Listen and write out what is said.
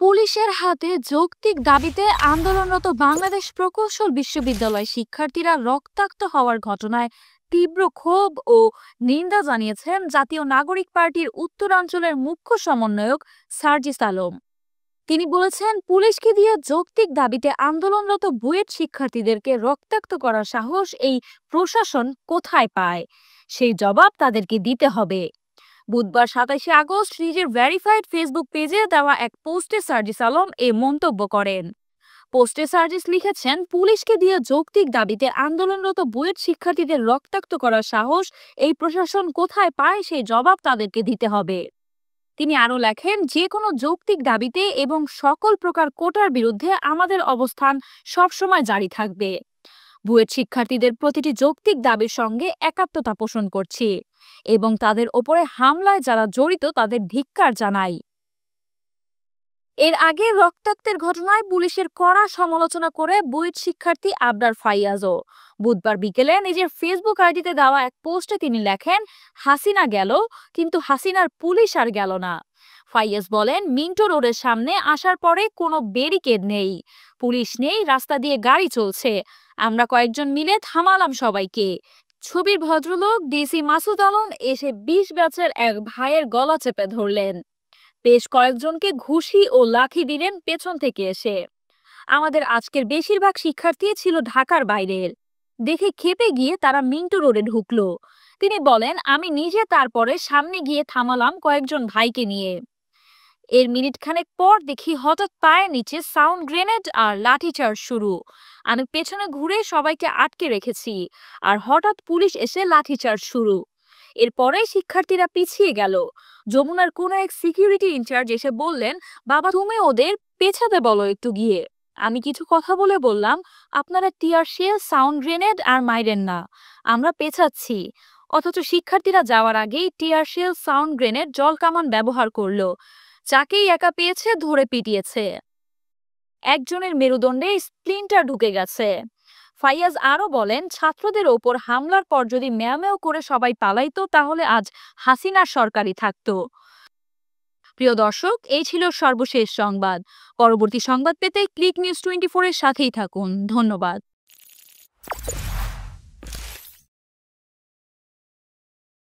পুলিশের হাতে যৌক্তিক দাবিতে আন্দোলনরত বাংলাদেশ প্রকৌশল বিশ্ববিদ্যালয় শিক্ষার্থীরা রক্তাক্ত হওয়ার ঘটনায় তীব্র ক্ষোভ ও নিন্দা জানিয়েছেন জাতীয় নাগরিক পার্টির উত্তরাঞ্চলের মুখ্য সমন্বয়ক সার্জিস আলম। তিনি বলেছেন, পুলিশকে দিয়ে যৌক্তিক দাবিতে আন্দোলনরত বুয়েট শিক্ষার্থীদেরকে রক্তাক্ত করার সাহস এই প্রশাসন কোথায় পায়, সেই জবাব তাদেরকে দিতে হবে। বুধবার ২৭শে আগস্ট নিজের ভেরিফাইড ফেসবুক পেজে দেওয়া এক পোস্টে সার্জিস আলম এ মন্তব্য করেন। পোস্টে সার্জিস লিখেছেন, পুলিশকে দিয়ে যৌক্তিক দাবিতে আন্দোলনরত বুয়েট শিক্ষার্থীদের রক্তাক্ত করার সাহস এই প্রশাসন কোথায় পায়, সেই জবাব তাদেরকে দিতে হবে। তিনি আরও লেখেন, যে কোনো যৌক্তিক দাবিতে এবং সকল প্রকার কোটার বিরুদ্ধে আমাদের অবস্থান সবসময় জারি থাকবে। বুয়েট শিক্ষার্থীদের প্রতিটি যৌক্তিক দাবির সঙ্গে একাত্মতা পোষণ করছি এবং তাদের ওপরে হামলায় যারা জড়িত তাদের ধিক্কার জানাই। এর আগে রক্তাক্তের ঘটনায় পুলিশের কড়া সমালোচনা করে বুয়েট শিক্ষার্থী আবরার ফাইয়াজও বুধবার বিকেলে নিজের ফেসবুক আইডিতে দেওয়া এক পোস্টে তিনি লেখেন, হাসিনা গেল, কিন্তু হাসিনার পুলিশ আর গেল না। ফাইয়াজ বলেন, মিন্টো রোডের সামনে আসার পরে কোনো ব্যারিকেড নেই, পুলিশ নেই, রাস্তা দিয়ে গাড়ি চলছে, আমরা কয়েকজন মিলে থামালাম সবাইকে। ছবির ভদ্রলোক ডিসি মাসুদ আলম এসে ২০ ব্যাচের এক ভাইয়ের গলা চেপে ধরলেন, বেশ কয়েকজনকে ঘুষি ও লাঠি দিলেন পেছন থেকে এসে। আমাদের আজকের বেশিরভাগ শিক্ষার্থী ছিল ঢাকার বাইরের, দেখে ক্ষেপে গিয়ে তারা মিন্টো রোডে ঢুকলো। তিনি বলেন, আমি নিজে তারপরে সামনে গিয়ে থামালাম কয়েকজন ভাইকে নিয়ে। এর মিনিট খানেক পর দেখি হঠাৎ পায়ের নিচে সাউন্ড গ্রেনেড আর লাঠিচার্জ শুরু। আমি পেছনে ঘুরে সবাইকে আটকে রেখেছি, আর হঠাৎ পুলিশ এসে লাঠিচার্জ শুরু। এরপরে শিক্ষার্থীরা পিছিয়ে গেল। যমুনার কোনো এক সিকিউরিটি ইনচার্জ এসে বললেন, বাবা তুমি ওদের পেছাতে বলো একটু গিয়ে। আমি কিছু কথা বলে বললাম, আপনারা টিয়ার শেল, সাউন্ড গ্রেনেড আর মাইরেন না, আমরা পেছাচ্ছি। অথচ শিক্ষার্থীরা যাওয়ার আগেই টিয়ার শেল, সাউন্ড গ্রেনেড, জল কামান ব্যবহার করলো। যাকেই একা পেয়েছে ধরে পিটিয়েছে। একজনের মেরুদণ্ডে স্প্লিন্টার ঢুকে গেছে। ফাইয়াজ আরো বলেন, ছাত্রদের ওপর হামলার পর যদি ম্যাও করে সবাই পালাইতো তাহলে আজ হাসিনার সরকারই থাকতো। প্রিয় দর্শক, এই ছিল সর্বশেষ সংবাদ। পরবর্তী সংবাদ পেতে ক্লিক নিউজ 24 এর সাথেই থাকুন। ধন্যবাদ।